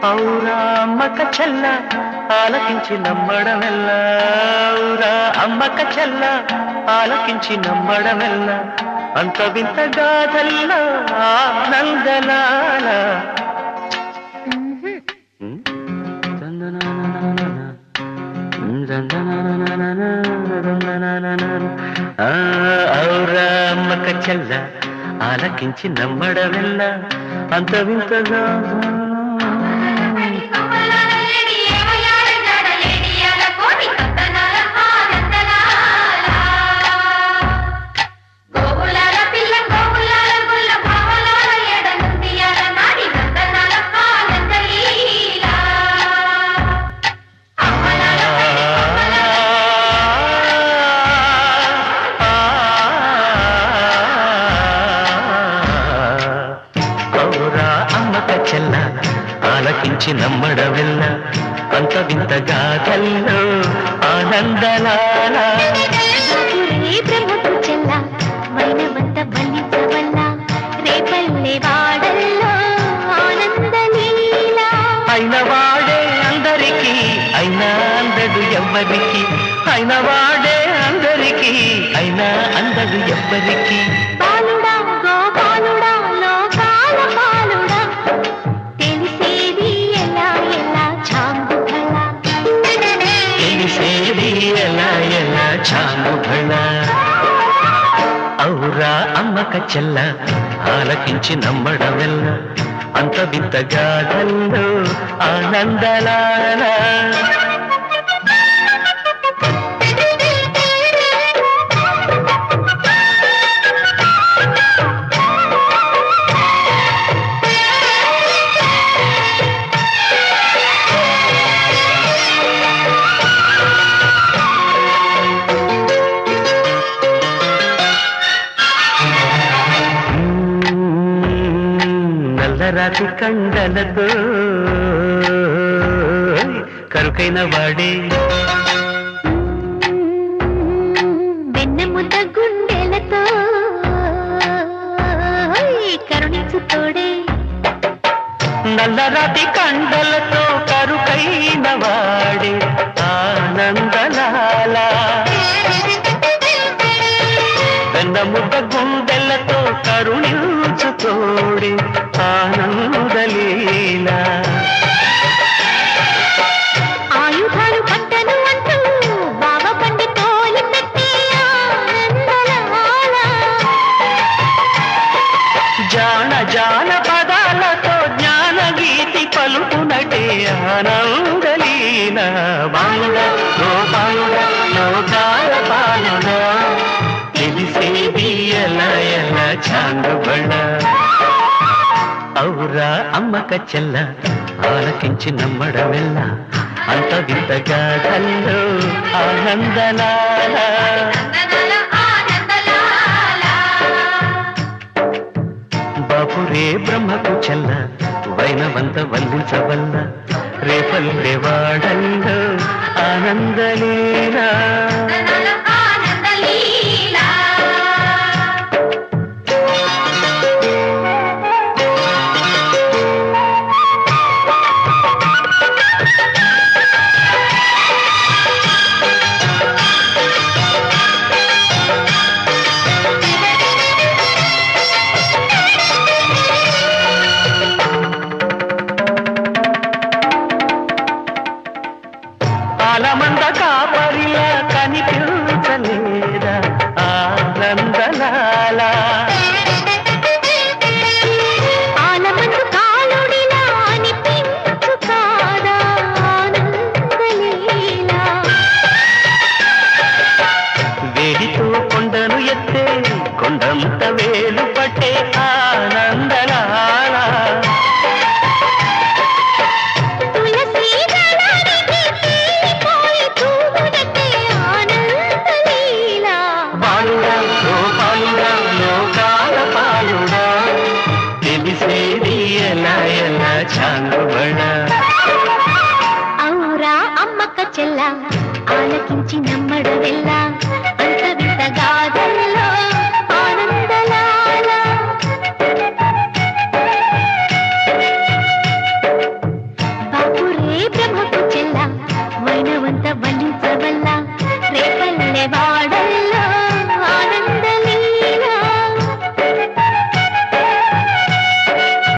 ఔరా అమ్మక చెల్ల ఆలకించి నమ్మడమెల్ల ఔరా అమ్మక చెల్ల ఆలకించి నమ్మడమెల్ల అంత వింత గాథల్లో ఆనందలాల ఔరా అమ్మక చెల్ల ఆలకించి నమ్మడమెల్ల అంత వింతగా ఆలకించి నమ్మడమెల్ల అంత వింత గాథల్లో ఆనందలాల బ్రహ్మకు చెల్ల వైనవంత బలించవల్ల రేపల్లె వాడల్లో ఆనందలీల అయిన వాడే అందరికీ అయినా అందడు ఎవ్వరికి అయిన వాడే అందరికీ అయినా అందడు ఎవ్వరికి బాలుడా గోపాలుడా లోకాల పాలుడా తెలిసేది ఎలా ఎలా చాంగుఫల తెలిసేది ఎలా ఎలా చాంగుఫల ఔరా అమ్మక చెల్ల ఆలకించి నమ్మడమెల్ల అంత వింత గాథల్లో ఆనందలాల నల్లరాతి కండలతో కరుకైన వాడే వెన్నెముద్ద గుండెలతో కరుణించు తోడే నల్లరాతి కండలతో కరుకైన వాడే ఆనందలాల వెన్నముద్ద గుండెలతో కరుణించు తోడే ఆనందలీల ఆయుధాలు పట్టను అంటూ బావ బండి తోలి పెట్టే ఆనందలాల జాన జాన పదాలతో జ్ఞాన గీతి పలుకునటే ఆనందలీల బాలుడ గోపాలుడ లోకాల పాలుడ తెలిసేది ఎలా ఎలా చాంగుబళ్ళ ఔరా అమ్మక చెల్ల ఆలకించి నమ్మడమెల్ల అంత వింత గాథల్లో ఆనందలాల బాపురే బ్రహ్మకు చెల్ల వైనవంత వల్లించవల్ల రేపల్లె వాడల్లో ఆనందలీలా ఆలమంద కాపరిలా కనిపించలేదా ఆనందలాల ఆలమందు కాలుడిలా అనిపించు కాదా ఆనందలీల వేడితో కొండను ఎత్తే కొండంత వేలు పట్టే ఆనందలాల తులసి దళానికి తీరిపోయి తూగునట్టే ఆనందలీల బాలుడా గోపాలుడా లోకాల పాలుడా తెలిసేది ఎలా ఎలా చాంగుబళ ఔరా అమ్మక చెల్ల ఆలకించి నమ్మడమెల్ల